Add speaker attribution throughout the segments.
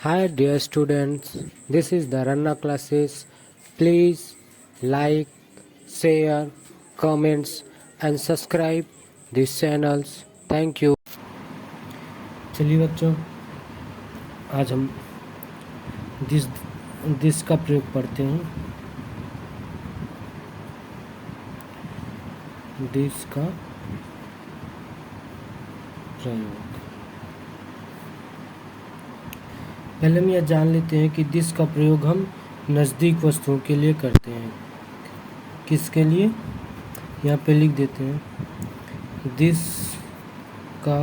Speaker 1: Hi dear students, this is the Ranna classes. Please like, share, comments and subscribe these channels. Thank you. चलिए बच्चों, आज हम this का प्रयोग पढ़ते हैं। दिस का प्रयोग पहले हम यह जान लेते हैं कि दिस का प्रयोग हम नज़दीक वस्तुओं के लिए करते हैं। किसके लिए? यहाँ पे लिख देते हैं, दिस का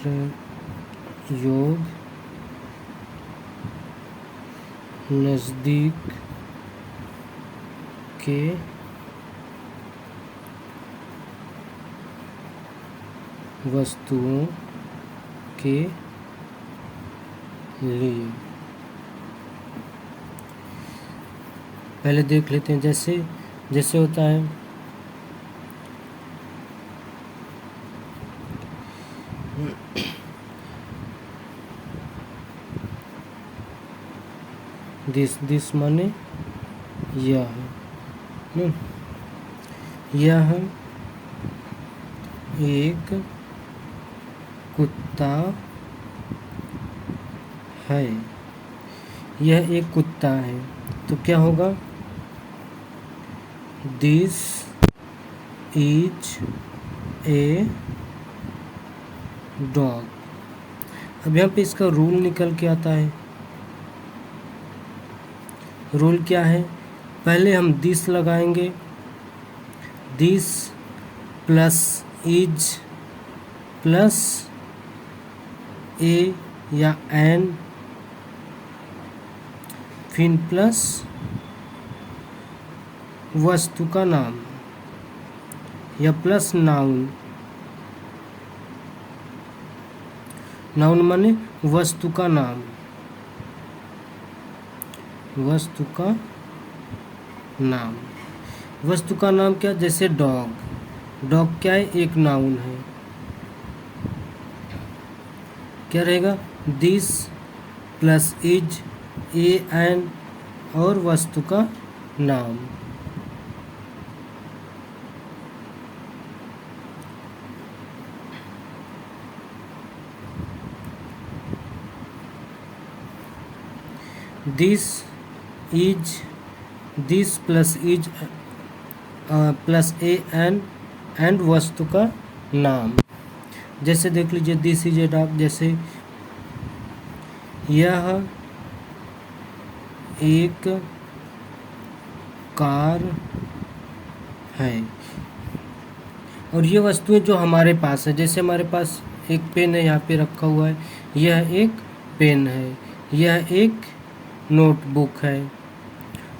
Speaker 1: प्रयोग नज़दीक के वस्तुओं के लिए। पहले देख लेते हैं, जैसे होता है दिस माने यह एक कुत्ता है। यह एक कुत्ता है, तो क्या होगा? This is a dog. अब यहाँ पे इसका रूल निकल के आता है। रूल क्या है? पहले हम दिस लगाएंगे, दिस प्लस इज प्लस ए या एन, फिर प्लस वस्तु का नाम या प्लस नाउन। नाउन माने वस्तु का नाम। वस्तु का नाम, वस्तु का नाम क्या? जैसे डॉग। डॉग क्या है? एक नाउन है। क्या रहेगा? This plus is a an और वस्तु का नाम। This plus is plus a an and वस्तु का नाम। जैसे देख लीजिए, दिस इज ए डॉग। जैसे यह एक कार है। और ये वस्तुएं जो हमारे पास है, जैसे हमारे पास एक पेन है, यहाँ पे रखा हुआ है, यह एक पेन है। यह एक नोटबुक है।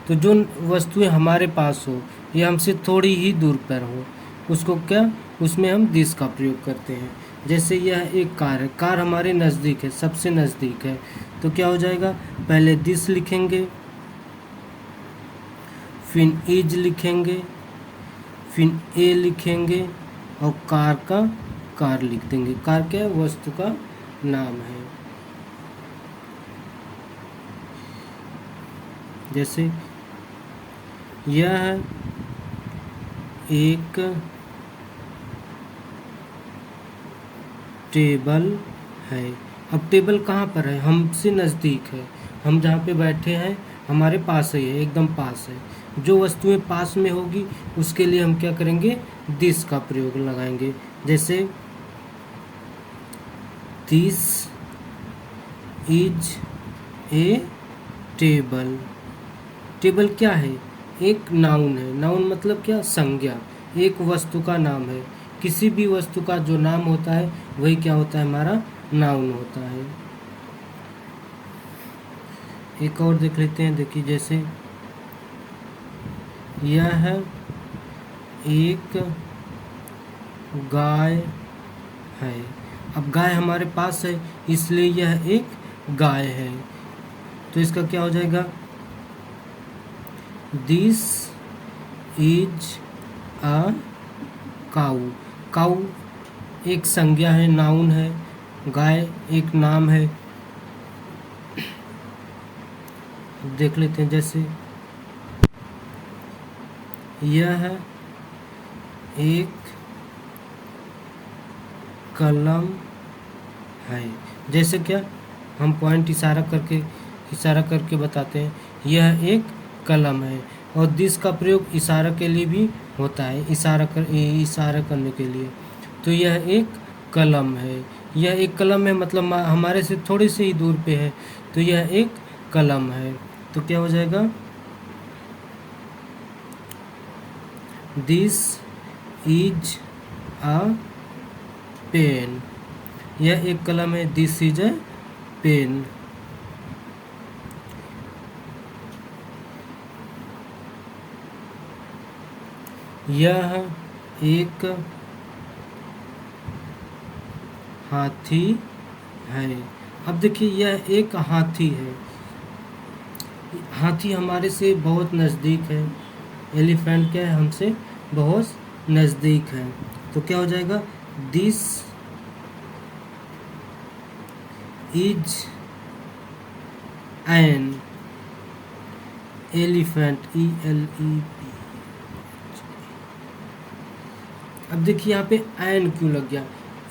Speaker 1: तो जो वस्तुएं हमारे पास हो, ये हमसे थोड़ी ही दूर पर हो, उसको क्या, उसमें हम दिस का प्रयोग करते हैं। जैसे यह एक कार है, कार हमारे नज़दीक है, सबसे नज़दीक है, तो क्या हो जाएगा? पहले दिस लिखेंगे, फिर इज लिखेंगे, फिर ए लिखेंगे और कार का कार लिख देंगे। कार क्या है? वस्तु का नाम है। जैसे यह एक टेबल है। अब टेबल कहाँ पर है? हमसे नज़दीक है। हम जहाँ पे बैठे हैं हमारे पास ही है, एकदम पास है। जो वस्तुएं पास में होगी उसके लिए हम क्या करेंगे? दिस का प्रयोग लगाएंगे। जैसे this is a table. Table क्या है? एक नाउन है। नाउन मतलब क्या? संज्ञा। एक वस्तु का नाम है। किसी भी वस्तु का जो नाम होता है वही क्या होता है? हमारा नाउन होता है। एक और देख लेते हैं। देखिए, जैसे यह एक गाय है। अब गाय हमारे पास है, इसलिए यह एक गाय है। तो इसका क्या हो जाएगा? दिस इज अ काऊ। काऊ एक संज्ञा है, नाउन है। गाय एक नाम है, देख लेते हैं। जैसे यह एक कलम है, जैसे क्या हम पॉइंट इशारा करके बताते हैं, यह एक कलम है। और दिस का प्रयोग इशारा के लिए भी होता है, इशारा करने के लिए। तो यह एक कलम है, यह एक कलम है मतलब हमारे से थोड़ी सी ही दूर पे है, तो यह एक कलम है। तो क्या हो जाएगा, दिस इज अ पेन, यह एक कलम है, दिस इज अ पेन। यह एक हाथी है। अब देखिए यह एक हाथी है, हाथी हमारे से बहुत नज़दीक है, एलिफेंट क्या है, हमसे बहुत नज़दीक है। तो क्या हो जाएगा, this is an elephant, ELEP। अब देखिए यहाँ पे एन क्यों लग गया,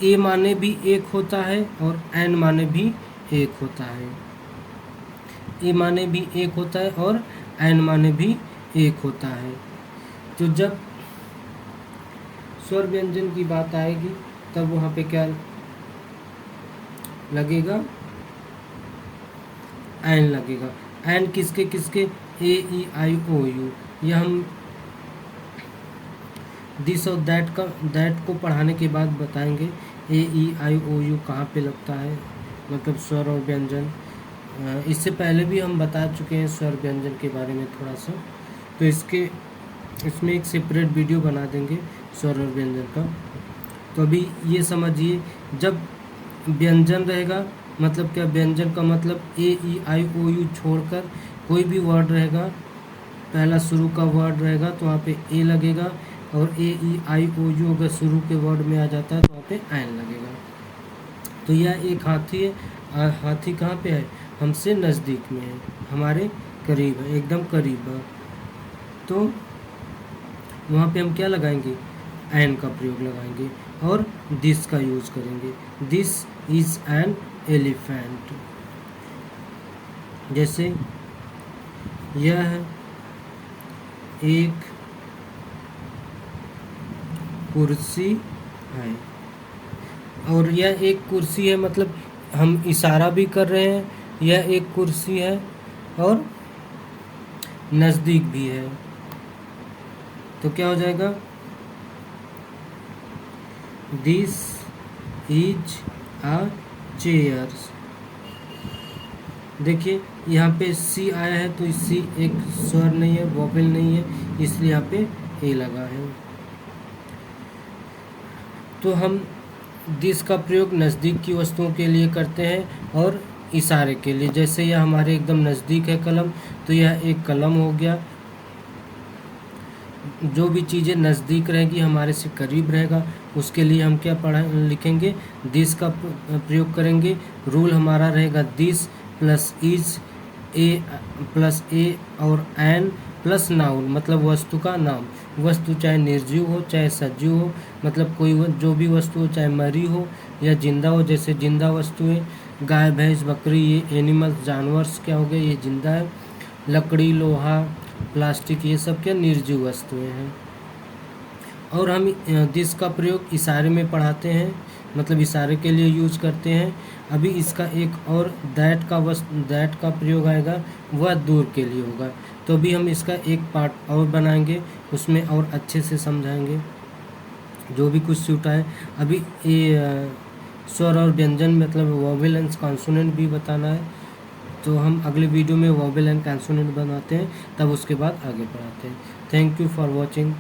Speaker 1: ए माने भी एक होता है और एन माने भी एक होता है। ए माने भी एक होता है और एन माने भी एक होता है। तो जब स्वर व्यंजन की बात आएगी तब वहाँ पे क्या लगेगा, एन लगेगा। एन किसके किसके, AEIOU। यह हम दिस और दैट को पढ़ाने के बाद बताएंगे AEIOU कहाँ पे लगता है, मतलब स्वर और व्यंजन। इससे पहले भी हम बता चुके हैं स्वर व्यंजन के बारे में थोड़ा सा, तो इसमें एक सेपरेट वीडियो बना देंगे स्वर और व्यंजन का। तो अभी ये समझिए, जब व्यंजन रहेगा मतलब क्या, व्यंजन का मतलब AEIOU छोड़कर कोई भी वर्ड रहेगा, पहला शुरू का वर्ड रहेगा तो वहाँ पे ए लगेगा, और AEIOU अगर शुरू के वर्ड में आ जाता है तो वहाँ पे एन लगेगा। तो यह एक हाथी है, हाथी कहाँ पे है, हमसे नज़दीक में है, हमारे करीब है, एकदम करीब है। तो वहाँ पे हम क्या लगाएंगे, एन का प्रयोग लगाएंगे और दिस का यूज करेंगे, दिस इज एन एलिफेंट। जैसे यह एक कुर्सी है, और यह एक कुर्सी है मतलब हम इशारा भी कर रहे हैं, यह एक कुर्सी है और नज़दीक भी है। तो क्या हो जाएगा, दिस इज अ चेयर्स। देखिए यहाँ पे सी आया है तो सी एक स्वर नहीं है, वोवेल नहीं है, इसलिए यहाँ पे ए लगा है। तो हम दिस का प्रयोग नज़दीक की वस्तुओं के लिए करते हैं और इशारे के लिए। जैसे यह हमारे एकदम नज़दीक है कलम, तो यह एक कलम हो गया। जो भी चीज़ें नज़दीक रहेगी, हमारे से करीब रहेगा, उसके लिए हम क्या लिखेंगे, दिस का प्रयोग करेंगे। रूल हमारा रहेगा this plus is, a plus a और एन प्लस नाउन, मतलब वस्तु का नाम। वस्तु चाहे निर्जीव हो चाहे सजीव हो, मतलब कोई जो भी वस्तु हो, चाहे मरी हो या जिंदा हो। जैसे जिंदा वस्तुएं गाय भैंस बकरी, ये एनिमल्स जानवर्स क्या हो गए, ये जिंदा है। लकड़ी लोहा प्लास्टिक ये सब क्या निर्जीव वस्तुएं हैं। और हम दिस का प्रयोग इशारे में पढ़ाते हैं, मतलब इशारे के लिए यूज करते हैं। अभी इसका एक और दैट का प्रयोग आएगा, वह दूर के लिए होगा। तो अभी हम इसका एक पार्ट और बनाएंगे, उसमें और अच्छे से समझाएंगे जो भी कुछ छूटा है। अभी ये स्वर और व्यंजन मतलब वोवेल एंड कॉन्सोनेंट भी बताना है, तो हम अगले वीडियो में वोवेल एंड कॉन्सोनेंट बनाते हैं, तब उसके बाद आगे बढ़ाते हैं। Thank you for watching.